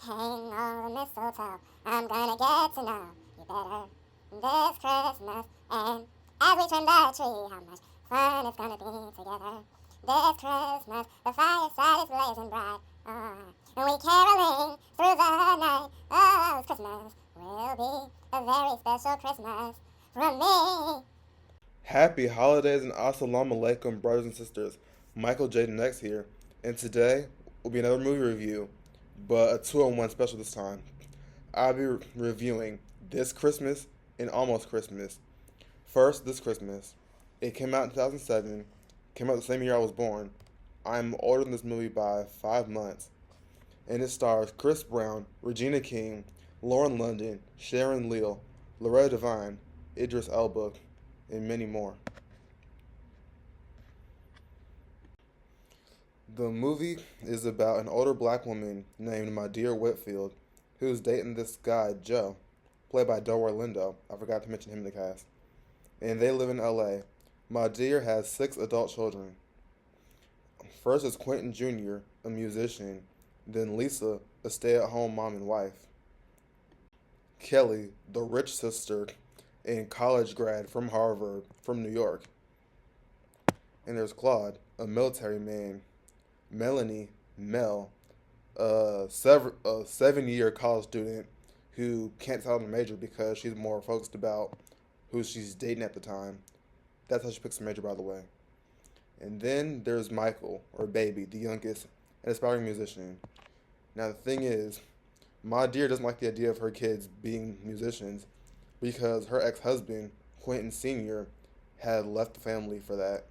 Hang on the mistletoe, I'm gonna get to know you better this Christmas. And as we trim the tree, how much fun it's gonna be together this Christmas. The fireside is blazing bright, and we caroling through the night. Oh, this Christmas will be a very special Christmas from me. Happy holidays and assalamu alaikum, brothers and sisters. Michael Jaden X here, and today will be another movie review, but a two-on-one special this time. I'll be reviewing This Christmas and Almost Christmas. First, This Christmas. It came out in 2007, came out the same year I was born. I'm older than this movie by 5 months, and it stars Chris Brown, Regina King, Lauren London, Sharon Leal, Loretta Devine, Idris Elba, and many more. The movie is about an older black woman named My Dear Whitfield who's dating this guy, Joe, played by Delroy Lindo. I forgot to mention him in the cast. And they live in LA. My Dear has 6 adult children. First is Quentin Jr., a musician, then Lisa, a stay at home mom and wife. Kelly, the rich sister and college grad from Harvard, from New York. And there's Claude, a military man. Melanie, Mel, a 7-year college student who can't tell the major because she's more focused about who she's dating at the time. That's how she picks her major, by the way. And then there's Michael, or Baby, the youngest and aspiring musician. Now, the thing is, My Dear doesn't like the idea of her kids being musicians because her ex-husband, Quentin Sr., had left the family for that.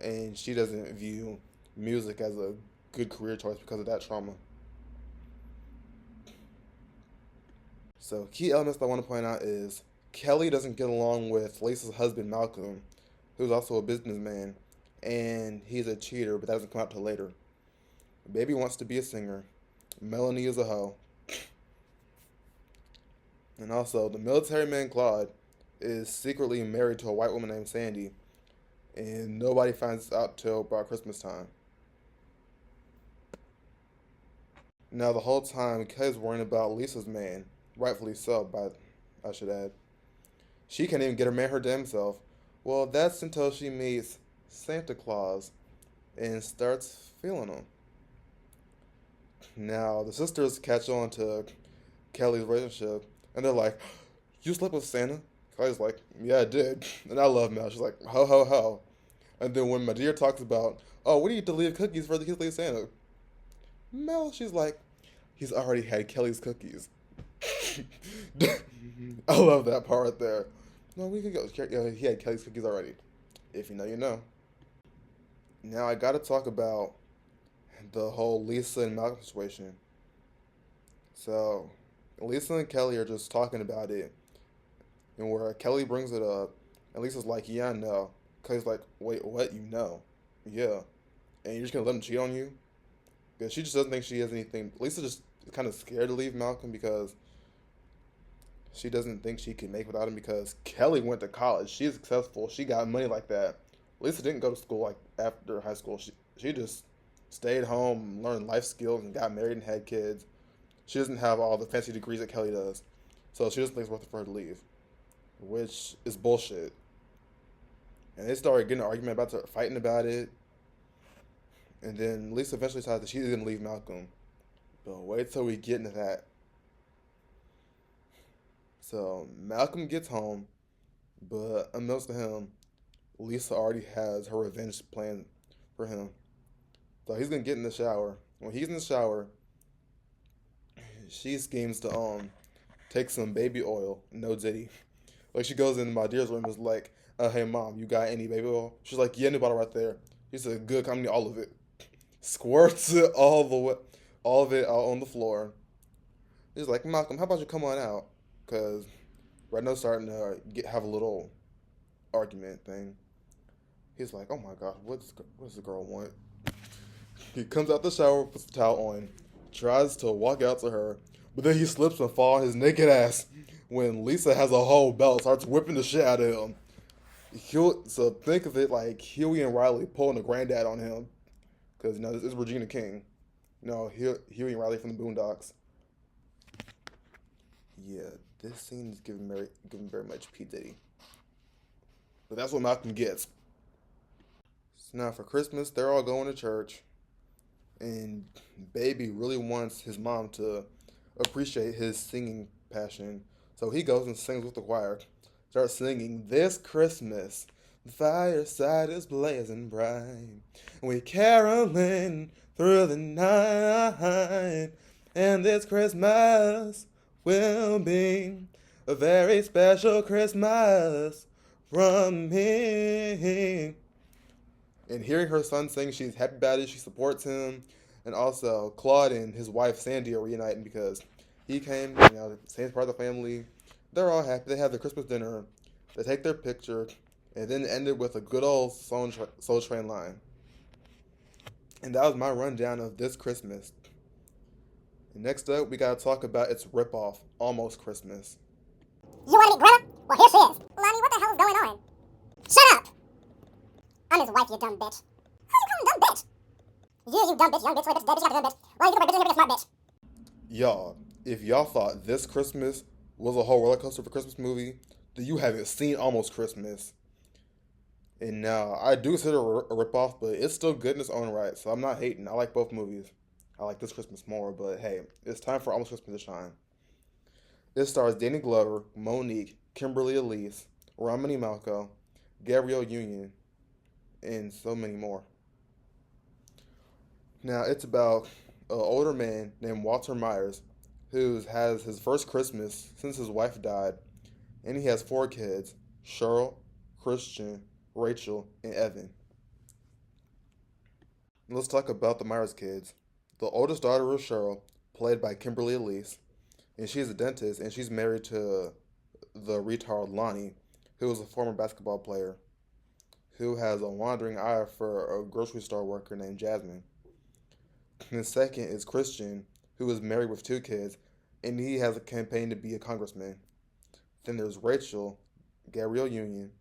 And she doesn't view music as a good career choice because of that trauma. So, key elements that I want to point out is Kelly doesn't get along with Lisa's husband, Malcolm, who's also a businessman, and he's a cheater, but that doesn't come out till later. Baby wants to be a singer. Melanie is a hoe. And also, the military man Claude is secretly married to a white woman named Sandy, and nobody finds out till about Christmas time. Now, the whole time, Kelly's worrying about Lisa's man, rightfully so, but I should add. She can't even get her man her damn self. Well, that's until she meets Santa Claus and starts feeling him. Now, the sisters catch on to Kelly's relationship, and they're like, "You slept with Santa?" Kelly's like, "Yeah, I did." And I love Mel. She's like, "Ho, ho, ho." And then when My Dear talks about, "Oh, we need to leave cookies for the kids to leave Santa," Mel, she's like, "He's already had Kelly's cookies." I love that part there. No, we could go. He had Kelly's cookies already. If you know, you know. Now I gotta talk about the whole Lisa and Malcolm situation. So, Lisa and Kelly are just talking about it, and where Kelly brings it up, and Lisa's like, "Yeah, I know." Kelly's like, "Wait, what? You know?" "Yeah." "And you're just gonna let him cheat on you?" Because she just doesn't think she has anything. Lisa just kind of scared to leave Malcolm because she doesn't think she can make without him because Kelly went to college. She's successful. She got money like that. Lisa didn't go to school like after high school. She just stayed home, learned life skills, and got married and had kids. She doesn't have all the fancy degrees that Kelly does. So she doesn't think it's worth it for her to leave, which is bullshit. And they started getting an argument about it, fighting about it. And then Lisa eventually decides that she's going to leave Malcolm. But wait till we get into that. So Malcolm gets home, but unbeknownst to him, Lisa already has her revenge plan for him. So he's going to get in the shower. When he's in the shower, she schemes to take some baby oil, no diddy. Like she goes into My Dear's room and is like, "Hey mom, you got any baby oil?" She's like, "Yeah, in the bottle right there." He said, "Good, come me all of it." Squirts it all of it out on the floor. He's like, "Malcolm, how about you come on out?" Because right now starting to have a little argument thing. He's like, "Oh my gosh, what does the girl want?" He comes out the shower, puts the towel on, tries to walk out to her, but then he slips and falls on his naked ass when Lisa has a whole belt, starts whipping the shit out of him. So think of it like Huey and Riley pulling a granddad on him, because this is Regina King. Huey and Riley from the Boondocks. Yeah, this scene is giving very much P Diddy, but that's what Malcolm gets. So now for Christmas, they're all going to church, and Baby really wants his mom to appreciate his singing passion, so he goes and sings with the choir. Starts singing this Christmas. The fireside is blazing bright. We caroling through the night. And this Christmas will be a very special Christmas from me. And hearing her son sing, she's happy about it. She supports him. And also, Claude and his wife Sandy are reuniting because he came, Sandy's part of the family. They're all happy. They have their Christmas dinner. They take their picture. And then end it with a good old Soul Train line. And that was my rundown of this Christmas. And next up, we gotta talk about its ripoff, Almost Christmas. You want to meet Grandma? Well, here she is. Lonnie, what the hell is going on? Shut up! I'm his wife, you dumb bitch. Who you calling dumb bitch? You dumb bitch, young bitch, bitch, dead bitch, you got a dumb bitch. Why you think my bitch is a smart bitch? Y'all, if y'all thought this Christmas was a whole roller coaster of a Christmas movie, then you haven't seen Almost Christmas. And now, I do consider it a ripoff, but it's still good in its own right, so I'm not hating. I like both movies. I like this Christmas more, but hey, it's time for Almost Christmas to shine. It stars Danny Glover, Monique, Kimberly Elise, Romany Malco, Gabrielle Union, and so many more. Now, it's about an older man named Walter Myers who has his first Christmas since his wife died, and he has four kids: Cheryl, Christian, Rachel, and Evan. Let's talk about the Myers kids. The oldest daughter is Cheryl, played by Kimberly Elise, and she's a dentist, and she's married to the retard Lonnie, who is a former basketball player, who has a wandering eye for a grocery store worker named Jasmine. And the second is Christian, who is married with two kids, and he has a campaign to be a congressman. Then there's Rachel, Gabrielle Union,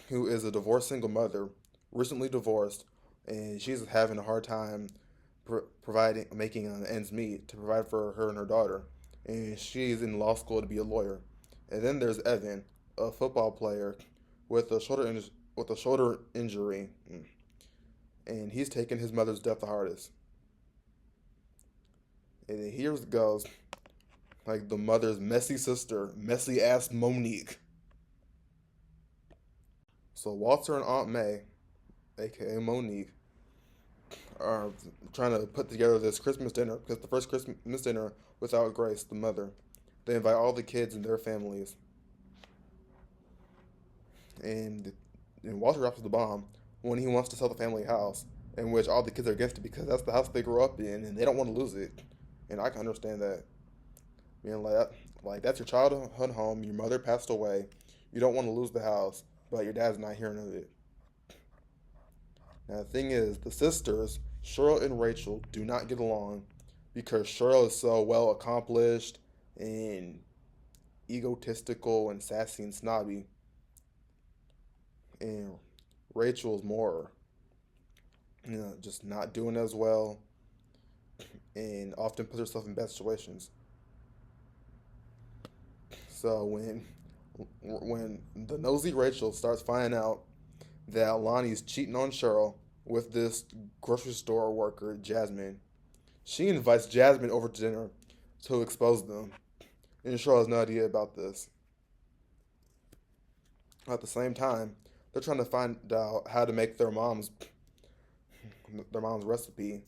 who is a divorced single mother, recently divorced, and she's having a hard time making ends meet to provide for her and her daughter, and she's in law school to be a lawyer. And then there's Evan, a football player with a shoulder injury, and he's taken his mother's death the hardest. And then here goes like the mother's messy sister, messy ass Monique. So Walter and Aunt May, aka Monique, are trying to put together this Christmas dinner because the first Christmas dinner without Grace, the mother. They invite all the kids and their families. And, and Walter drops the bomb when he wants to sell the family house, in which all the kids are against it because that's the house they grew up in and they don't want to lose it. And I can understand that. Being like that's your childhood home, your mother passed away, you don't want to lose the house, but your dad's not hearing of it. Now the thing is, the sisters, Cheryl and Rachel, do not get along because Cheryl is so well accomplished and egotistical and sassy and snobby. And Rachel is more, just not doing as well and often puts herself in bad situations. So when the nosy Rachel starts finding out that Lonnie's cheating on Cheryl with this grocery store worker, Jasmine, she invites Jasmine over to dinner to expose them. And Cheryl has no idea about this. At the same time, they're trying to find out how to make their mom's recipe,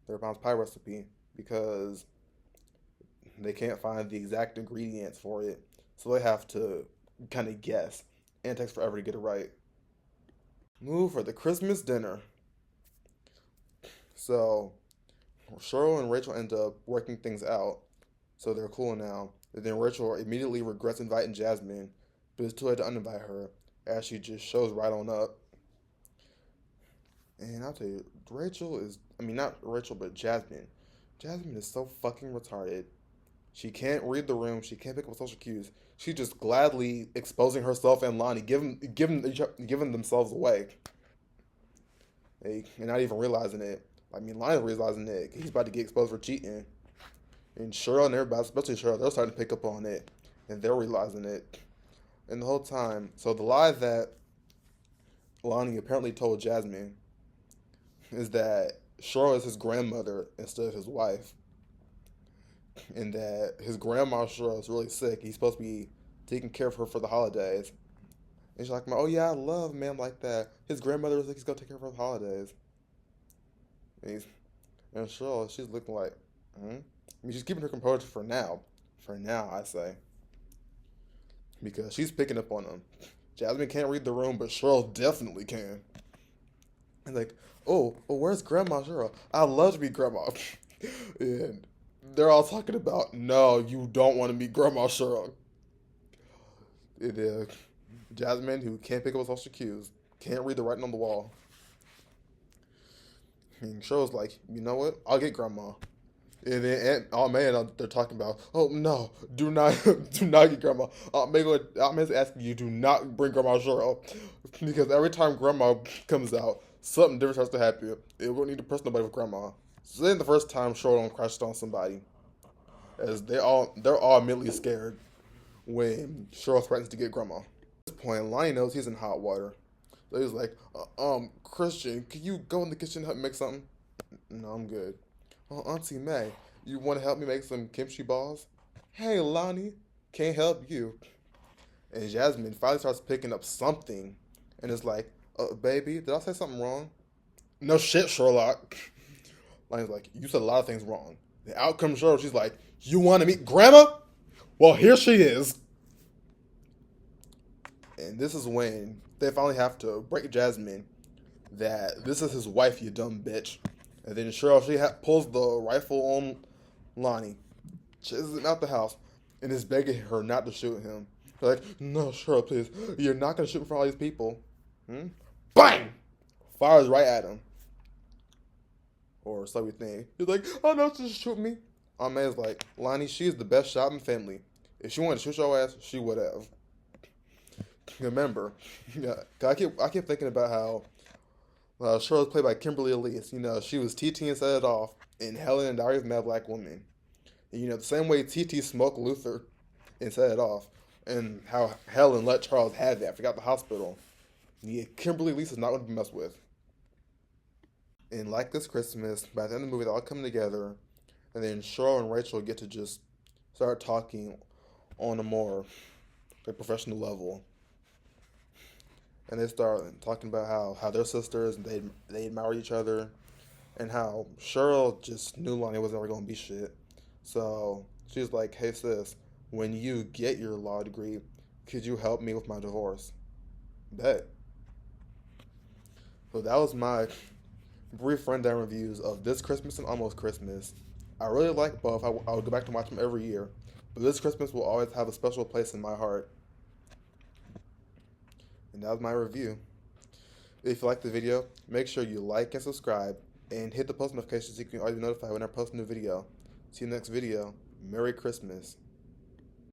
their mom's pie recipe, because they can't find the exact ingredients for it. So they have to kind of guess, and it takes forever to get it right. Move for the Christmas dinner. So Cheryl and Rachel end up working things out, so they're cool now. And then Rachel immediately regrets inviting Jasmine, but it's too late to uninvite her, as she just shows right on up. And I'll tell you, not Rachel, but Jasmine. Jasmine is so fucking retarded. She can't read the room. She can't pick up social cues. She's just gladly exposing herself and Lonnie, giving themselves away. And not even realizing it. Lonnie realizing it. He's about to get exposed for cheating. And Cheryl and everybody, especially Cheryl, they're starting to pick up on it, and they're realizing it. And the whole time, so the lie that Lonnie apparently told Jasmine is that Cheryl is his grandmother instead of his wife, and that his grandma Cheryl is really sick. He's supposed to be taking care of her for the holidays. And she's like, "Oh yeah, I love a man like that. His grandmother was like, he's gonna take care of her for the holidays." And he's and Cheryl, she's looking like, hmm? I mean, she's keeping her composure for now. For now, I say, because she's picking up on him. Jasmine can't read the room, but Cheryl definitely can. And like, oh, where's Grandma Cheryl? I'd love to be Grandma. And they're all talking about, no, you don't want to be Grandma Cheryl. It is Jasmine, who can't pick up social cues, can't read the writing on the wall. And Cheryl's like, you know what? I'll get Grandma. And then Aunt May and they're talking about, oh no, do not, do not get Grandma. Aunt May's asking you, do not bring Grandma Cheryl, because every time Grandma comes out, something different starts to happen. It won't need to press nobody with Grandma. So then the first time Cheryl crashed on somebody, as they're all immediately scared when Cheryl threatens to get Grandma. At this point, Lonnie knows he's in hot water. So he's like, Christian, can you go in the kitchen and help me make something? No, I'm good. Oh, Auntie May, you want to help me make some kimchi balls? Hey, Lonnie, can't help you. And Jasmine finally starts picking up something and is like, baby, did I say something wrong? No shit, Sherlock. Lonnie's like, you said a lot of things wrong. The outcome Cheryl, she's like, you want to meet Grandma? Well, here she is. And this is when they finally have to break Jasmine that this is his wife, you dumb bitch. And then Cheryl, she pulls the rifle on Lonnie, chases him out the house, and is begging her not to shoot him. They're like, no, Cheryl, please. You're not going to shoot me for all these people. Bang! Fires right at him. Or so we think. He's like, oh no, just shoot me. Aunt May's like, Lonnie, she's the best shot in the family. If she wanted to shoot your ass, she would have. Remember, yeah, I keep thinking about how Cheryl was played by Kimberly Elise. You know, she was TT and set it off in Helen and Diary of a Mad Black Woman. And, you know, the same way TT smoked Luther and set it off, and how Helen let Charles have that, forgot the hospital. Yeah, Kimberly Elise is not going to be messed with. And like this Christmas, by the end of the movie, they all come together, and then Cheryl and Rachel get to just start talking on a more professional level. And they start talking about how they're sisters and they admire each other, and how Cheryl just knew Lonnie was never going to be shit. So she's like, hey sis, when you get your law degree, could you help me with my divorce? Bet. So that was my brief rundown reviews of This Christmas and Almost Christmas. I really like both. I would go back to watch them every year. But This Christmas will always have a special place in my heart. And that was my review. If you liked the video, make sure you like and subscribe, and hit the post notifications so you can always be notified when I post a new video. See you next video. Merry Christmas.